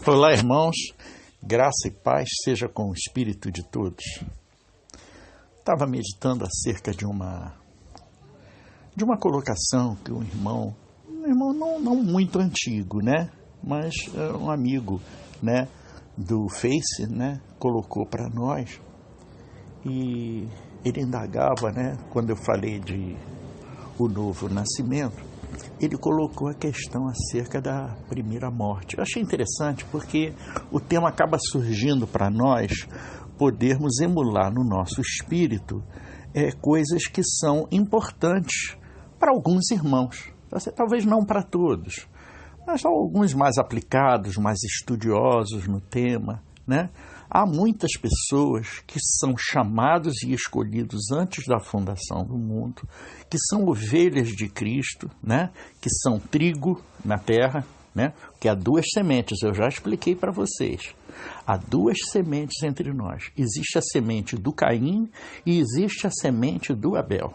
Olá, irmãos, graça e paz seja com o espírito de todos. Estava meditando acerca de uma colocação que um irmão não muito antigo, né? Mas um amigo, né, do Face, né, colocou para nós. E ele indagava, né, quando eu falei de o novo nascimento, ele colocou a questão acerca da primeira morte. Eu achei interessante porque o tema acaba surgindo para nós podermos emular no nosso espírito coisas que são importantes para alguns irmãos. Talvez não para todos, mas alguns mais aplicados, mais estudiosos no tema, né? Há muitas pessoas que são chamados e escolhidos antes da fundação do mundo, que são ovelhas de Cristo, né? Que são trigo na terra, né? Que há duas sementes, eu já expliquei para vocês. Há duas sementes entre nós. Existe a semente do Caim e existe a semente do Abel.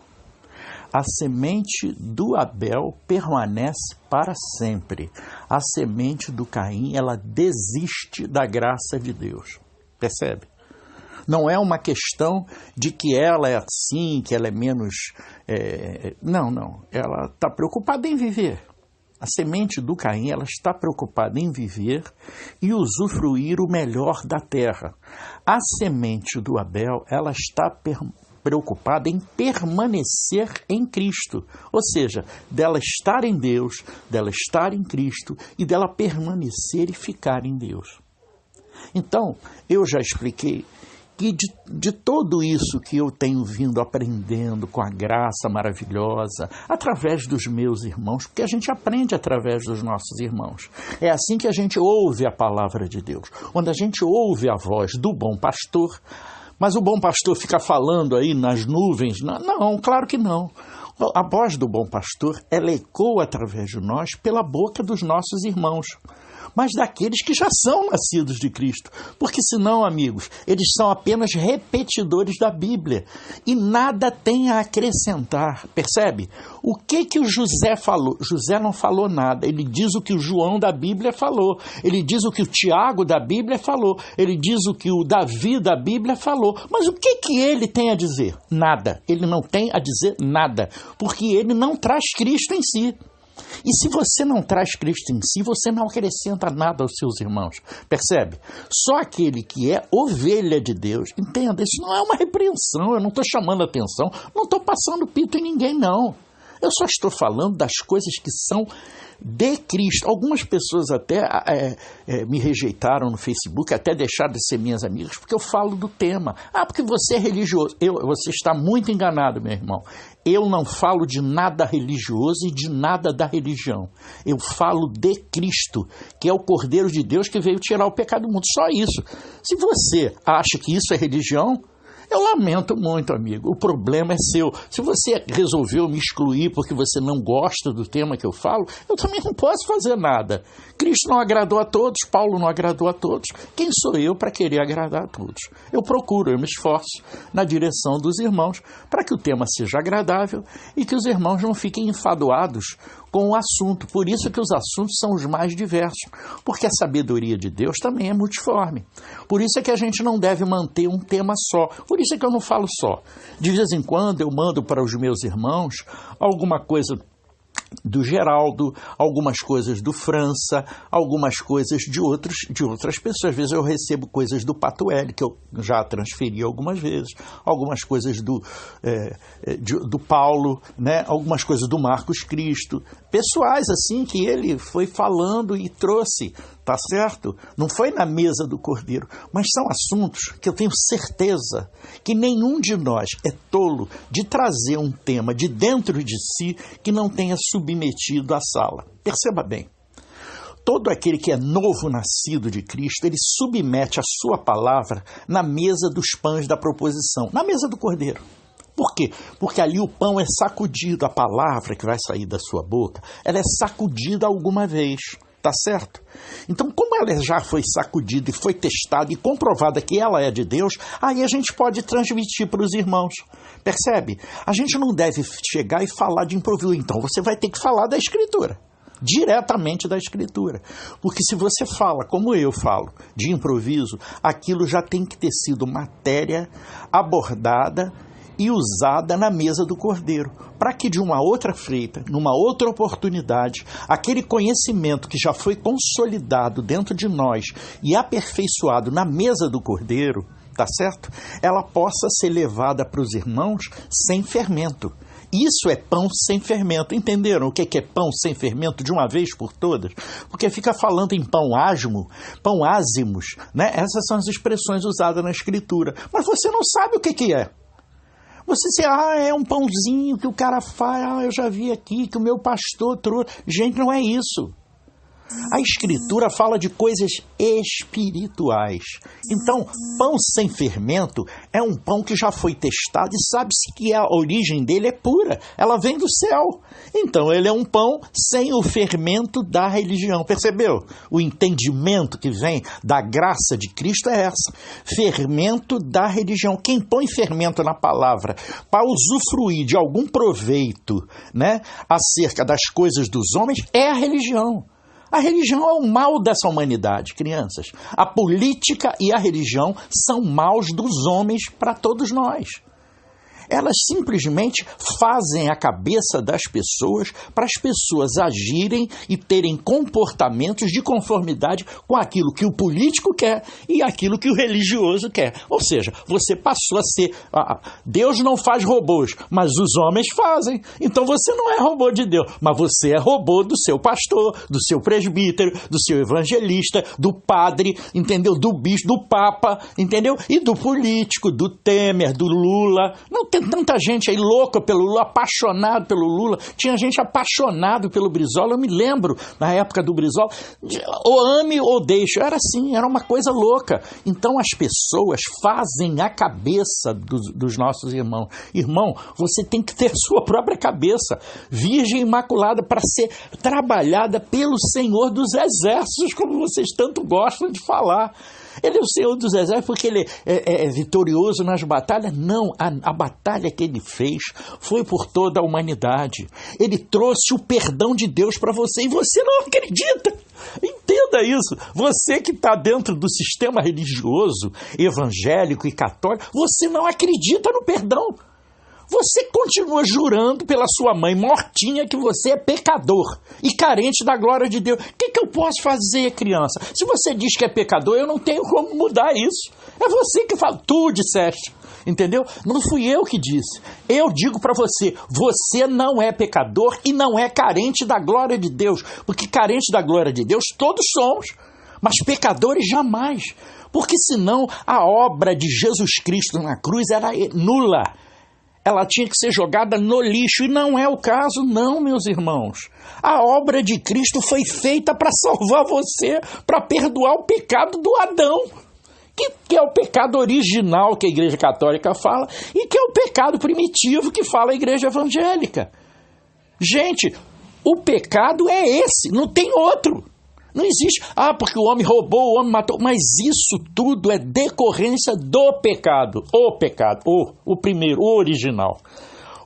A semente do Abel permanece para sempre. A semente do Caim, ela desiste da graça de Deus. Percebe? Não é uma questão de que ela é assim, que ela é menos... Não. Ela está preocupada em viver. A semente do Caim, ela está preocupada em viver e usufruir o melhor da terra. A semente do Abel, ela está preocupada em permanecer em Cristo. Ou seja, dela estar em Deus, dela estar em Cristo e dela permanecer e ficar em Deus. Então, eu já expliquei que de tudo isso que eu tenho vindo aprendendo com a graça maravilhosa, através dos meus irmãos, porque a gente aprende através dos nossos irmãos. É assim que a gente ouve a palavra de Deus. Quando a gente ouve a voz do bom pastor, mas o bom pastor fica falando aí nas nuvens? Não, claro que não. A voz do bom pastor, ela ecoa através de nós pela boca dos nossos irmãos, mas daqueles que já são nascidos de Cristo. Porque senão, amigos, eles são apenas repetidores da Bíblia e nada tem a acrescentar, percebe? O que o José falou? José não falou nada, ele diz o que o João da Bíblia falou, ele diz o que o Tiago da Bíblia falou, ele diz o que o Davi da Bíblia falou, mas o que ele tem a dizer? Nada, ele não tem a dizer nada, porque ele não traz Cristo em si. E se você não traz Cristo em si, você não acrescenta nada aos seus irmãos. Percebe? Só aquele que é ovelha de Deus, entenda, isso não é uma repreensão, eu não estou chamando atenção, não estou passando pito em ninguém, não. Eu só estou falando das coisas que são de Cristo. Algumas pessoas até me rejeitaram no Facebook, até deixaram de ser minhas amigas, porque eu falo do tema. Porque você é religioso. Você está muito enganado, meu irmão. Eu não falo de nada religioso e de nada da religião. Eu falo de Cristo, que é o Cordeiro de Deus que veio tirar o pecado do mundo. Só isso. Se você acha que isso é religião, eu lamento muito, amigo. O problema é seu. Se você resolveu me excluir porque você não gosta do tema que eu falo, eu também não posso fazer nada. Cristo não agradou a todos, Paulo não agradou a todos. Quem sou eu para querer agradar a todos? Eu me esforço na direção dos irmãos para que o tema seja agradável e que os irmãos não fiquem enfadoados com o assunto. Por isso que os assuntos são os mais diversos, porque a sabedoria de Deus também é multiforme. Por isso é que a gente não deve manter um tema só. Por isso é que eu não falo só. De vez em quando eu mando para os meus irmãos alguma coisa do Geraldo, algumas coisas do França, algumas coisas de outras pessoas. Às vezes eu recebo coisas do Patuelli, que eu já transferi algumas vezes, algumas coisas do Paulo, né? Algumas coisas do Marcos Cristo, pessoais assim que ele foi falando e trouxe, tá certo? Não foi na mesa do Cordeiro, mas são assuntos que eu tenho certeza que nenhum de nós é tolo de trazer um tema de dentro de si que não tenha submetido à sala. Perceba bem, todo aquele que é novo nascido de Cristo, ele submete a sua palavra na mesa dos pães da proposição, na mesa do Cordeiro. Por quê? Porque ali o pão é sacudido, a palavra que vai sair da sua boca, ela é sacudida alguma vez. Tá certo? Então, como ela já foi sacudida e foi testada e comprovada que ela é de Deus, aí a gente pode transmitir para os irmãos. Percebe? A gente não deve chegar e falar de improviso. Então, você vai ter que falar da Escritura. diretamente da Escritura. Porque se você fala, como eu falo, de improviso, aquilo já tem que ter sido matéria abordada e usada na mesa do Cordeiro, para que de uma outra feita, numa outra oportunidade, aquele conhecimento que já foi consolidado dentro de nós e aperfeiçoado na mesa do Cordeiro, tá certo? Ela possa ser levada para os irmãos sem fermento. Isso é pão sem fermento. Entenderam o que é pão sem fermento de uma vez por todas? Porque fica falando em pão asmo, pão ázimos, né? Essas são as expressões usadas na Escritura. Mas você não sabe o que é. Você diz, é um pãozinho que o cara faz, eu já vi aqui, que o meu pastor trouxe. Gente, não é isso. A Escritura fala de coisas espirituais. Então, pão sem fermento é um pão que já foi testado e sabe-se que a origem dele é pura. Ela vem do céu. Então, ele é um pão sem o fermento da religião. Percebeu? O entendimento que vem da graça de Cristo é essa. Fermento da religião. Quem põe fermento na palavra para usufruir de algum proveito, né, acerca das coisas dos homens é a religião. A religião é o mal dessa humanidade, crianças. A política e a religião são maus dos homens para todos nós. Elas simplesmente fazem a cabeça das pessoas para as pessoas agirem e terem comportamentos de conformidade com aquilo que o político quer e aquilo que o religioso quer. Ou seja, você passou a ser... Deus não faz robôs, mas os homens fazem. Então você não é robô de Deus, mas você é robô do seu pastor, do seu presbítero, do seu evangelista, do padre, entendeu? Do bispo, do papa, entendeu? E do político, do Temer, do Lula. Não tem tanta gente aí louca pelo Lula, apaixonado pelo Lula. Tinha gente apaixonado pelo Brizola. Eu me lembro, na época do Brizola, ou ame ou deixe. Era assim, era uma coisa louca. Então as pessoas fazem a cabeça dos nossos irmãos. Irmão, você tem que ter sua própria cabeça. Virgem imaculada para ser trabalhada pelo Senhor dos Exércitos, como vocês tanto gostam de falar. Ele é o Senhor dos Exércitos porque ele é vitorioso nas batalhas? Não, a batalha que ele fez foi por toda a humanidade. Ele trouxe o perdão de Deus para você e você não acredita. Entenda isso. Você que está dentro do sistema religioso, evangélico e católico, você não acredita no perdão. Você continua jurando pela sua mãe mortinha que você é pecador e carente da glória de Deus. O que eu posso fazer, criança? Se você diz que é pecador, eu não tenho como mudar isso. É você que fala, tu disseste, entendeu? Não fui eu que disse. Eu digo para você, você não é pecador e não é carente da glória de Deus. Porque carente da glória de Deus todos somos, mas pecadores jamais. Porque senão a obra de Jesus Cristo na cruz era nula. Ela tinha que ser jogada no lixo, e não é o caso não, meus irmãos. A obra de Cristo foi feita para salvar você, para perdoar o pecado do Adão, que é o pecado original que a Igreja Católica fala, e que é o pecado primitivo que fala a Igreja Evangélica. Gente, o pecado é esse, não tem outro. Não existe, porque o homem roubou, o homem matou, mas isso tudo é decorrência do pecado. O pecado, o primeiro, o original.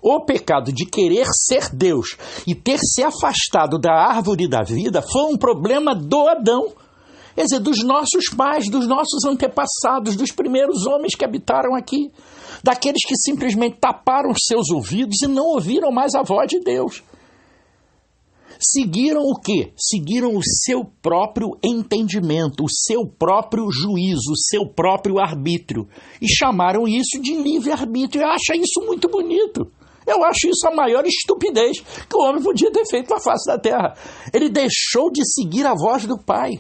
O pecado de querer ser Deus e ter se afastado da árvore da vida foi um problema do Adão. Quer dizer, dos nossos pais, dos nossos antepassados, dos primeiros homens que habitaram aqui. Daqueles que simplesmente taparam os seus ouvidos e não ouviram mais a voz de Deus. Seguiram o quê? Seguiram o seu próprio entendimento, o seu próprio juízo, o seu próprio arbítrio. E chamaram isso de livre-arbítrio. Eu acho isso muito bonito. Eu acho isso a maior estupidez que o homem podia ter feito na face da terra. Ele deixou de seguir a voz do Pai.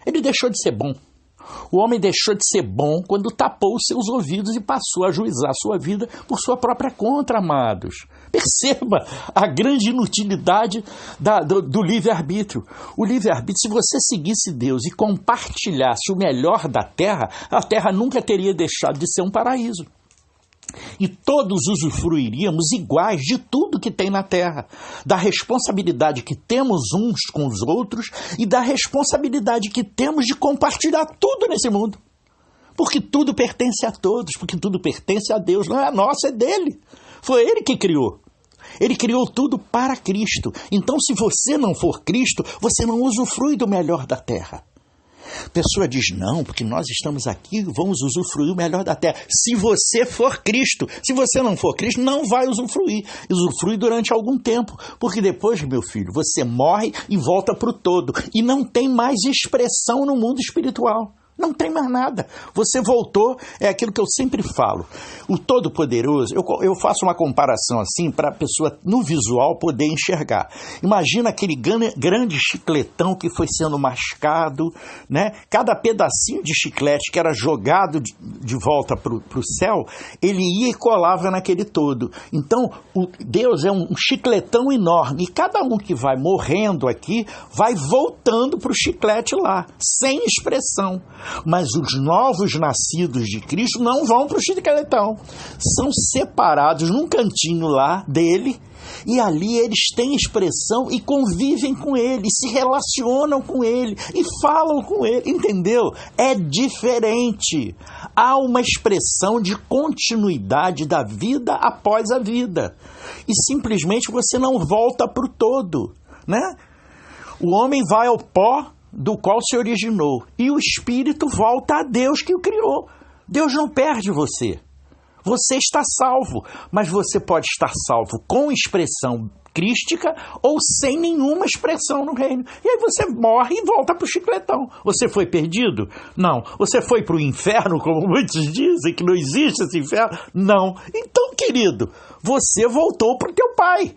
Ele deixou de ser bom. O homem deixou de ser bom quando tapou os seus ouvidos e passou a juizar a sua vida por sua própria conta, amados. Perceba a grande inutilidade do livre-arbítrio. O livre-arbítrio, se você seguisse Deus e compartilhasse o melhor da terra, a terra nunca teria deixado de ser um paraíso. E todos usufruiríamos iguais de tudo que tem na terra, da responsabilidade que temos uns com os outros e da responsabilidade que temos de compartilhar tudo nesse mundo. Porque tudo pertence a todos, porque tudo pertence a Deus, não é nosso, é dele. Foi ele que criou. Ele criou tudo para Cristo. Então, se você não for Cristo, você não usufrui do melhor da terra. A pessoa diz, não, porque nós estamos aqui, vamos usufruir o melhor da terra. Se você for Cristo, se você não for Cristo, não vai usufruir. Usufrui durante algum tempo, porque depois, meu filho, você morre e volta para o todo. E não tem mais expressão no mundo espiritual. Não tem mais nada. Você voltou, é aquilo que eu sempre falo. O Todo-Poderoso, eu faço uma comparação assim para a pessoa, no visual, poder enxergar. Imagina aquele grande chicletão que foi sendo mascado, né? Cada pedacinho de chiclete que era jogado de volta para o céu, ele ia e colava naquele todo. Então, Deus é um chicletão enorme. E cada um que vai morrendo aqui, vai voltando para o chiclete lá, sem expressão. Mas os novos nascidos de Cristo não vão para o chicletão. São separados num cantinho lá dele, e ali eles têm expressão e convivem com ele, se relacionam com ele e falam com ele, entendeu? É diferente. Há uma expressão de continuidade da vida após a vida. E simplesmente você não volta para o todo, né? O homem vai ao pó do qual se originou, e o espírito volta a Deus que o criou. Deus não perde você. Você está salvo, mas você pode estar salvo com expressão crística ou sem nenhuma expressão no reino. E aí você morre e volta para o chicletão. Você foi perdido? Não. Você foi para o inferno, como muitos dizem, que não existe esse inferno? Não. Então, querido, você voltou para o teu pai.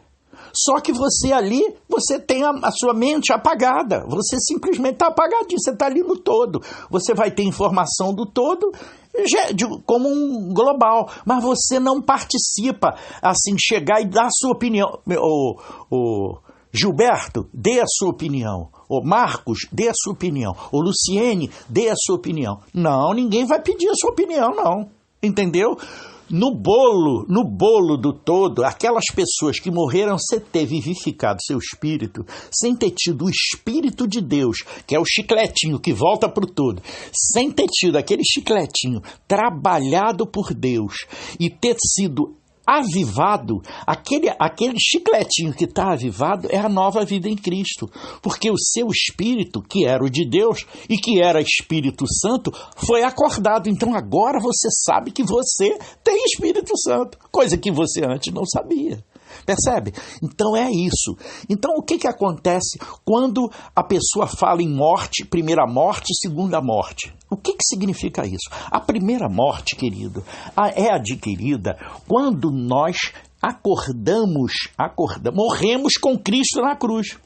Só que você ali, você tem a sua mente apagada. Você simplesmente está apagadinho, você está ali no todo. Você vai ter informação do todo como um global, mas você não participa, assim, chegar e dar a sua opinião. O Gilberto, dê a sua opinião. O Marcos, dê a sua opinião. O Luciene, dê a sua opinião. Não, ninguém vai pedir a sua opinião, não. Entendeu? No bolo do todo, aquelas pessoas que morreram sem ter vivificado seu espírito, sem ter tido o Espírito de Deus, que é o chicletinho que volta para o todo, sem ter tido aquele chicletinho trabalhado por Deus e ter sido avivado, aquele chicletinho que está avivado é a nova vida em Cristo, porque o seu espírito, que era o de Deus e que era Espírito Santo, foi acordado. Então agora você sabe que você tem Espírito Santo, coisa que você antes não sabia. Percebe? Então é isso. Então o que acontece quando a pessoa fala em morte, primeira morte, segunda morte? O que significa isso? A primeira morte, querido, é adquirida quando nós morremos com Cristo na cruz.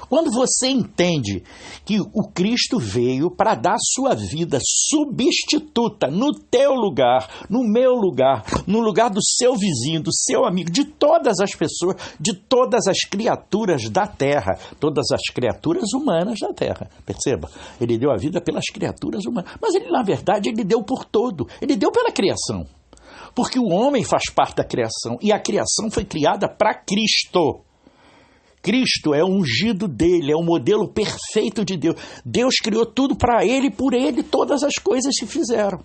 Quando você entende que o Cristo veio para dar sua vida substituta no teu lugar, no meu lugar, no lugar do seu vizinho, do seu amigo, de todas as pessoas, de todas as criaturas da terra, todas as criaturas humanas da terra. Perceba? Ele deu a vida pelas criaturas humanas, mas ele, na verdade, ele deu por todo. Ele deu pela criação. Porque o homem faz parte da criação e a criação foi criada para Cristo. Cristo é o ungido dele, é o modelo perfeito de Deus. Deus criou tudo para ele e por ele todas as coisas se fizeram.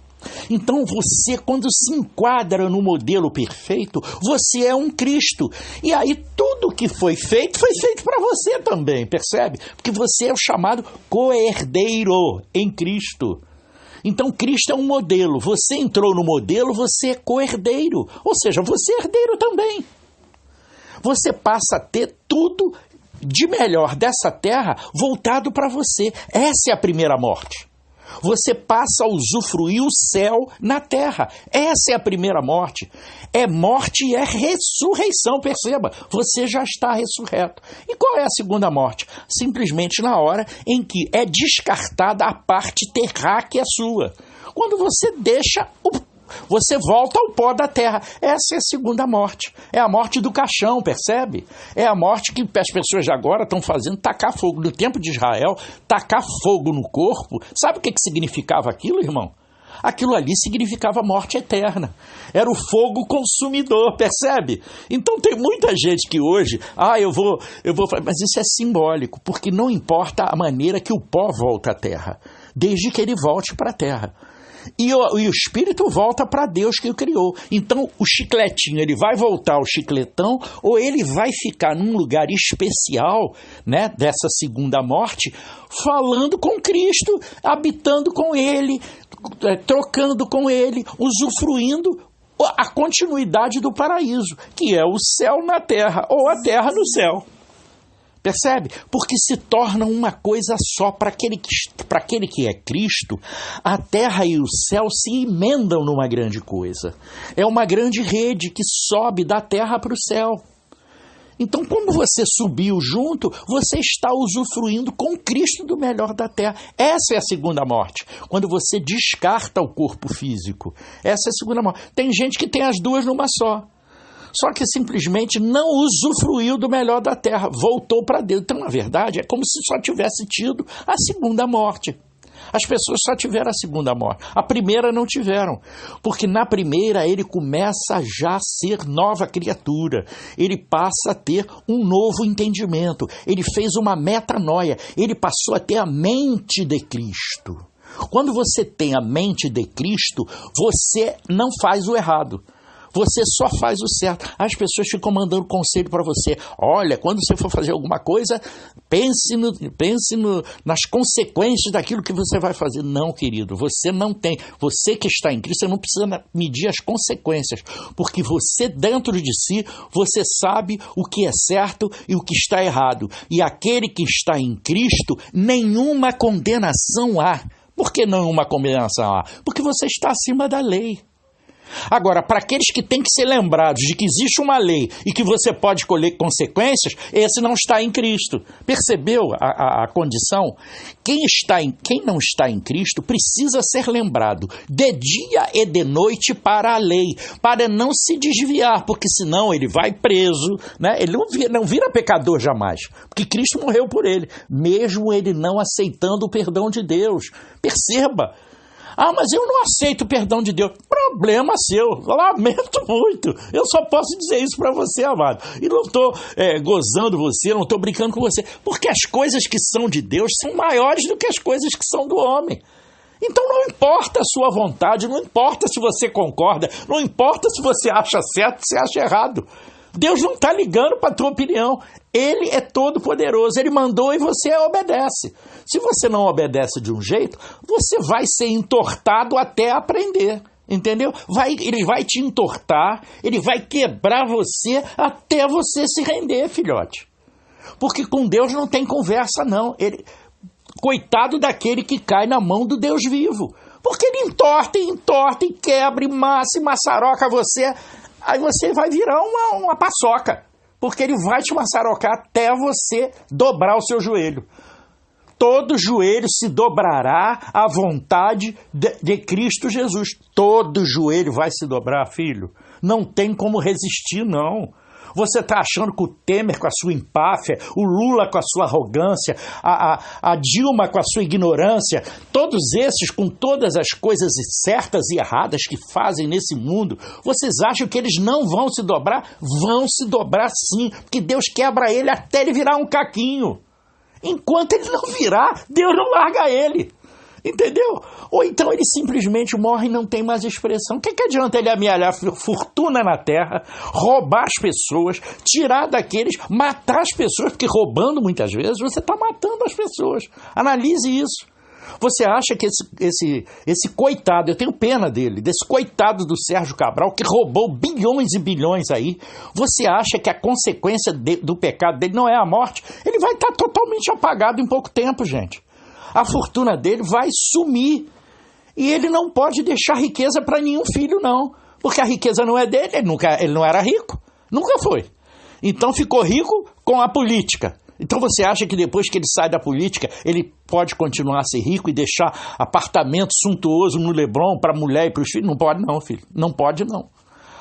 Então você, quando se enquadra no modelo perfeito, você é um Cristo. E aí tudo que foi feito para você também, percebe? Porque você é o chamado co-herdeiro em Cristo. Então Cristo é um modelo. Você entrou no modelo, você é co-herdeiro. Ou seja, você é herdeiro também. Você passa a ter tudo de melhor dessa terra voltado para você. Essa é a primeira morte. Você passa a usufruir o céu na terra. Essa é a primeira morte. É morte e é ressurreição, perceba. Você já está ressurreto. E qual é a segunda morte? Simplesmente na hora em que é descartada a parte terráquea sua. Quando você deixa você volta ao pó da terra. Essa é a segunda morte. É a morte do caixão, percebe? É a morte que as pessoas de agora estão fazendo, tacar fogo. No tempo de Israel, tacar fogo no corpo. Sabe o que significava aquilo, irmão? Aquilo ali significava morte eterna. Era o fogo consumidor, percebe? Então tem muita gente que hoje, eu vou, mas isso é simbólico, porque não importa a maneira que o pó volta à terra, desde que ele volte para a terra. e o espírito volta para Deus que o criou. Então o chicletinho, ele vai voltar ao chicletão, ou ele vai ficar num lugar especial, né, dessa segunda morte, falando com Cristo, habitando com ele, trocando com ele, usufruindo a continuidade do paraíso, que é o céu na terra, ou a terra no céu. Percebe? Porque se torna uma coisa só. Para aquele que é Cristo, a terra e o céu se emendam numa grande coisa. É uma grande rede que sobe da terra para o céu. Então, quando você subiu junto, você está usufruindo com Cristo do melhor da terra. Essa é a segunda morte, quando você descarta o corpo físico. Essa é a segunda morte. Tem gente que tem as duas numa só. Só que simplesmente não usufruiu do melhor da terra, voltou para Deus. Então, na verdade, é como se só tivesse tido a segunda morte. As pessoas só tiveram a segunda morte. A primeira não tiveram. Porque na primeira ele começa já a ser nova criatura. Ele passa a ter um novo entendimento. Ele fez uma metanoia. Ele passou a ter a mente de Cristo. Quando você tem a mente de Cristo, você não faz o errado. Você só faz o certo. As pessoas ficam mandando conselho para você. Olha, quando você for fazer alguma coisa, pense nas consequências daquilo que você vai fazer. Não, querido, você não tem. Você que está em Cristo, você não precisa medir as consequências. Porque você, dentro de si, você sabe o que é certo e o que está errado. E aquele que está em Cristo, nenhuma condenação há. Por que nenhuma condenação há? Porque você está acima da lei. Agora, para aqueles que têm que ser lembrados de que existe uma lei e que você pode colher consequências, esse não está em Cristo. Percebeu a condição? Quem não está em Cristo precisa ser lembrado de dia e de noite para a lei, para não se desviar, porque senão ele vai preso, né? Ele não vira pecador jamais, porque Cristo morreu por ele, mesmo ele não aceitando o perdão de Deus. Perceba. Ah, mas eu não aceito o perdão de Deus. Problema seu. Lamento muito. Eu só posso dizer isso para você, amado. E não estou gozando você, não estou brincando com você. Porque as coisas que são de Deus são maiores do que as coisas que são do homem. Então não importa a sua vontade, não importa se você concorda, não importa se você acha certo, se acha errado. Deus não está ligando para a tua opinião. Ele é todo poderoso. Ele mandou e você obedece. Se você não obedece de um jeito, você vai ser entortado até aprender. Entendeu? Ele vai te entortar, ele vai quebrar você até você se render, filhote. Porque com Deus não tem conversa, não. Coitado daquele que cai na mão do Deus vivo. Porque ele entorta e quebra e massa e maçaroca você. Aí você vai virar uma paçoca, porque ele vai te maçarocar até você dobrar o seu joelho. Todo joelho se dobrará à vontade de Cristo Jesus. Todo joelho vai se dobrar, filho. Não tem como resistir, não. Você está achando que o Temer com a sua empáfia, o Lula com a sua arrogância, a Dilma com a sua ignorância, todos esses com todas as coisas certas e erradas que fazem nesse mundo, vocês acham que eles não vão se dobrar? Vão se dobrar sim, porque Deus quebra ele até ele virar um caquinho. Enquanto ele não virar, Deus não larga ele. Entendeu? Ou então ele simplesmente morre e não tem mais expressão. O que adianta ele amealhar fortuna na terra, roubar as pessoas, tirar daqueles, matar as pessoas, porque roubando muitas vezes você está matando as pessoas. Analise isso. Você acha que esse coitado, eu tenho pena dele, desse coitado do Sérgio Cabral, que roubou bilhões e bilhões aí, você acha que a consequência do pecado dele não é a morte? Ele vai estar totalmente apagado em pouco tempo, gente. A fortuna dele vai sumir. E ele não pode deixar riqueza para nenhum filho, não. Porque a riqueza não é dele, ele não era rico. Nunca foi. Então ficou rico com a política. Então você acha que depois que ele sai da política, ele pode continuar a ser rico e deixar apartamento suntuoso no Leblon para a mulher e para os filhos? Não pode não, filho. Não pode não.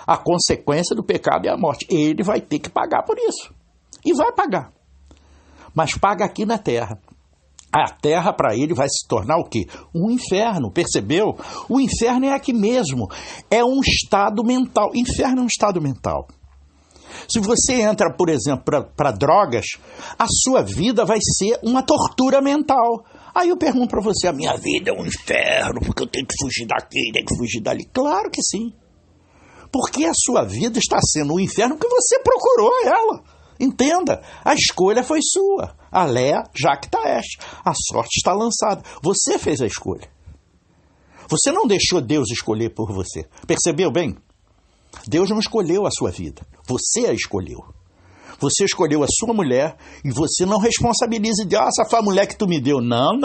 A consequência do pecado é a morte. Ele vai ter que pagar por isso. E vai pagar. Mas paga aqui na terra. A terra para ele vai se tornar o quê? Um inferno, percebeu? O inferno é aqui mesmo. É um estado mental. Inferno é um estado mental. Se você entra, por exemplo, para drogas, a sua vida vai ser uma tortura mental. Aí eu pergunto para você, a minha vida é um inferno, porque eu tenho que fugir daqui, tenho que fugir dali. Claro que sim. Porque a sua vida está sendo um inferno que você procurou ela. Entenda, a escolha foi sua. Alea jacta est. A sorte está lançada. Você fez a escolha. Você não deixou Deus escolher por você. Percebeu bem? Deus não escolheu a sua vida. Você a escolheu. Você escolheu a sua mulher e você não responsabiliza e diz, essa foi a mulher que tu me deu. Não.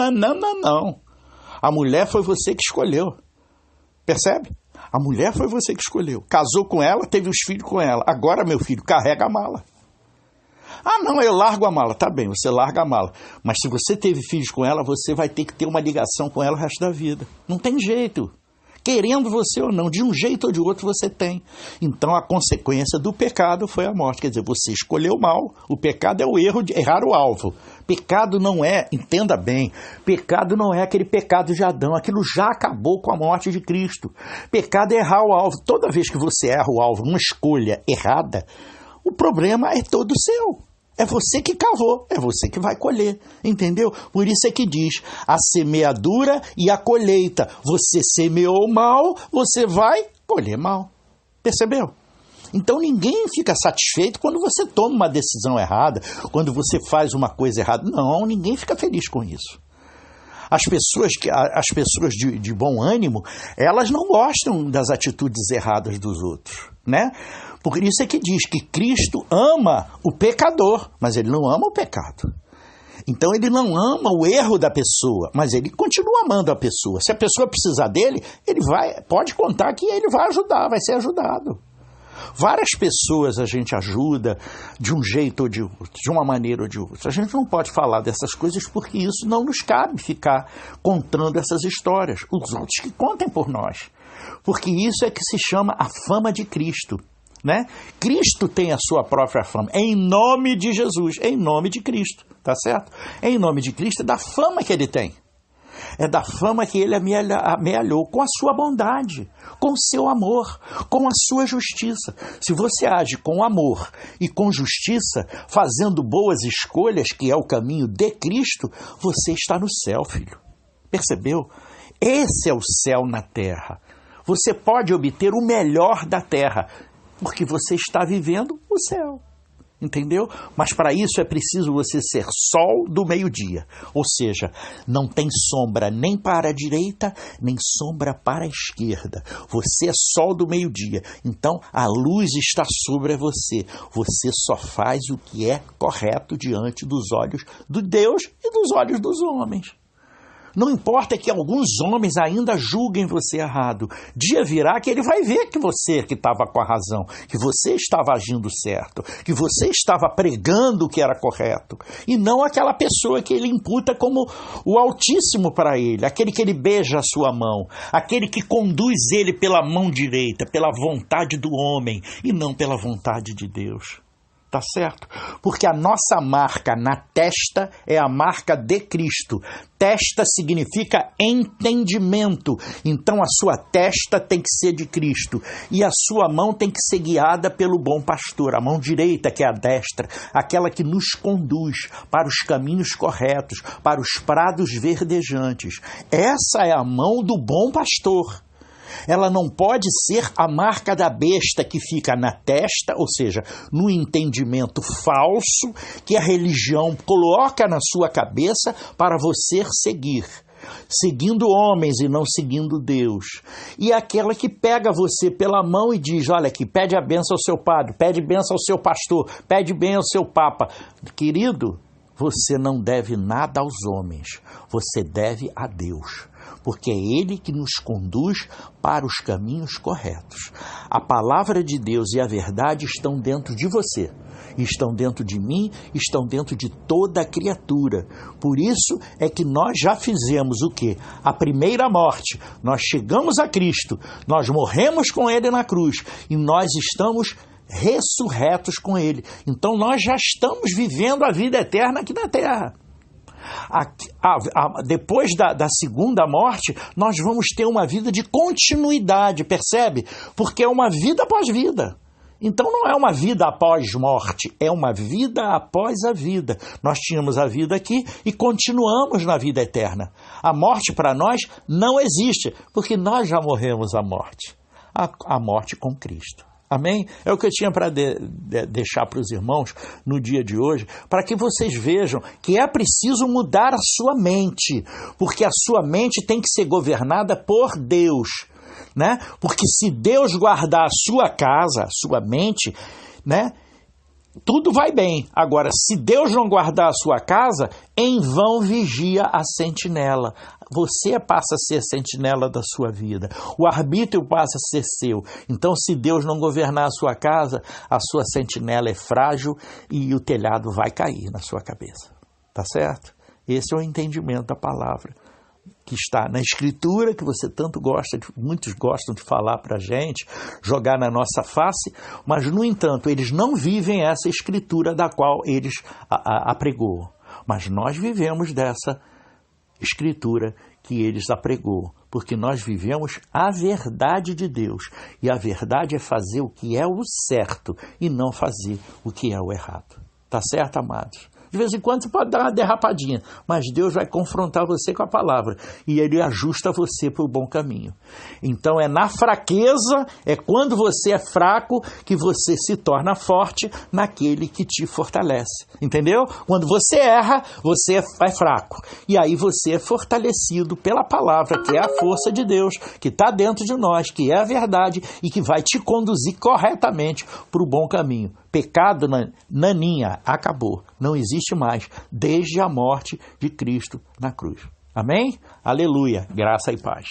A mulher foi você que escolheu. Percebe? A mulher foi você que escolheu. Casou com ela, teve os filhos com ela. Agora, meu filho, carrega a mala. Ah, não, eu largo a mala. Tá bem, você larga a mala. Mas se você teve filhos com ela, você vai ter que ter uma ligação com ela o resto da vida. Não tem jeito. Querendo você ou não, de um jeito ou de outro você tem. Então a consequência do pecado foi a morte. Quer dizer, você escolheu mal. O pecado é o erro de errar o alvo. Pecado não é, entenda bem, pecado não é aquele pecado de Adão. Aquilo já acabou com a morte de Cristo. Pecado é errar o alvo. Toda vez que você erra o alvo, uma escolha errada, o problema é todo seu. É você que cavou, é você que vai colher, entendeu? Por isso é que diz, a semeadura e a colheita. Você semeou mal, você vai colher mal. Percebeu? Então ninguém fica satisfeito quando você toma uma decisão errada, quando você faz uma coisa errada. Não, ninguém fica feliz com isso. As pessoas de bom ânimo, elas não gostam das atitudes erradas dos outros, né? Por isso é que diz que Cristo ama o pecador, mas ele não ama o pecado. Então ele não ama o erro da pessoa, mas ele continua amando a pessoa. Se a pessoa precisar dele, pode contar que ele vai ajudar, vai ser ajudado. Várias pessoas a gente ajuda de um jeito ou de outro, de uma maneira ou de outra. A gente não pode falar dessas coisas porque isso não nos cabe ficar contando essas histórias. Os outros que contem por nós. Porque isso é que se chama a fama de Cristo. Né? Cristo tem a sua própria fama, em nome de Jesus, em nome de Cristo, tá certo? Em nome de Cristo é da fama que ele tem, é da fama que ele amealhou com a sua bondade, com o seu amor, com a sua justiça. Se você age com amor e com justiça, fazendo boas escolhas, que é o caminho de Cristo, você está no céu, filho. Percebeu? Esse é o céu na terra. Você pode obter o melhor da terra, porque você está vivendo o céu, entendeu? Mas para isso é preciso você ser sol do meio-dia, ou seja, não tem sombra nem para a direita, nem sombra para a esquerda. Você é sol do meio-dia, então a luz está sobre você. Você só faz o que é correto diante dos olhos de Deus e dos olhos dos homens. Não importa que alguns homens ainda julguem você errado. Dia virá que ele vai ver que você que estava com a razão, que você estava agindo certo, que você estava pregando o que era correto, e não aquela pessoa que ele imputa como o Altíssimo para ele, aquele que ele beija a sua mão, aquele que conduz ele pela mão direita, pela vontade do homem, e não pela vontade de Deus. Tá certo? Porque a nossa marca na testa é a marca de Cristo. Testa significa entendimento. Então a sua testa tem que ser de Cristo. E a sua mão tem que ser guiada pelo bom pastor. A mão direita, que é a destra, aquela que nos conduz para os caminhos corretos, para os prados verdejantes. Essa é a mão do bom pastor. Ela não pode ser a marca da besta que fica na testa, ou seja, no entendimento falso que a religião coloca na sua cabeça para você seguir, seguindo homens e não seguindo Deus. E aquela que pega você pela mão e diz, olha aqui, pede a bênção ao seu padre, pede bênção ao seu pastor, pede bênção ao seu papa. Querido, você não deve nada aos homens, você deve a Deus. Porque é Ele que nos conduz para os caminhos corretos. A palavra de Deus e a verdade estão dentro de você, estão dentro de mim, estão dentro de toda a criatura. Por isso é que nós já fizemos o quê? A primeira morte. Nós chegamos a Cristo, nós morremos com Ele na cruz e nós estamos ressurretos com Ele. Então nós já estamos vivendo a vida eterna aqui na terra. Depois da segunda morte, nós vamos ter uma vida de continuidade, percebe? Porque é uma vida após vida. Então não é uma vida após morte, é uma vida após a vida. Nós tínhamos a vida aqui e continuamos na vida eterna. A morte para nós não existe, porque nós já morremos a morte. A morte com Cristo. Amém? É o que eu tinha para deixar para os irmãos no dia de hoje, para que vocês vejam que é preciso mudar a sua mente, porque a sua mente tem que ser governada por Deus. Né? Porque se Deus guardar a sua casa, a sua mente, né, tudo vai bem. Agora, se Deus não guardar a sua casa, em vão vigia a sentinela. Você passa a ser a sentinela da sua vida. O arbítrio passa a ser seu. Então, se Deus não governar a sua casa, a sua sentinela é frágil e o telhado vai cair na sua cabeça. Tá certo? Esse é o entendimento da palavra que está na Escritura, que você tanto gosta, muitos gostam de falar para a gente, jogar na nossa face, mas, no entanto, eles não vivem essa Escritura da qual eles apregoam. Mas nós vivemos dessa Escritura que eles apregou, porque nós vivemos a verdade de Deus, e a verdade é fazer o que é o certo e não fazer o que é o errado. Tá certo, amados? De vez em quando você pode dar uma derrapadinha, mas Deus vai confrontar você com a palavra e Ele ajusta você para o bom caminho. Então é na fraqueza, é quando você é fraco que você se torna forte naquele que te fortalece. Entendeu? Quando você erra, você é fraco. E aí você é fortalecido pela palavra, que é a força de Deus, que está dentro de nós, que é a verdade e que vai te conduzir corretamente para o bom caminho. Pecado, naninha, acabou. Não existe mais, desde a morte de Cristo na cruz. Amém? Aleluia. Graça e paz.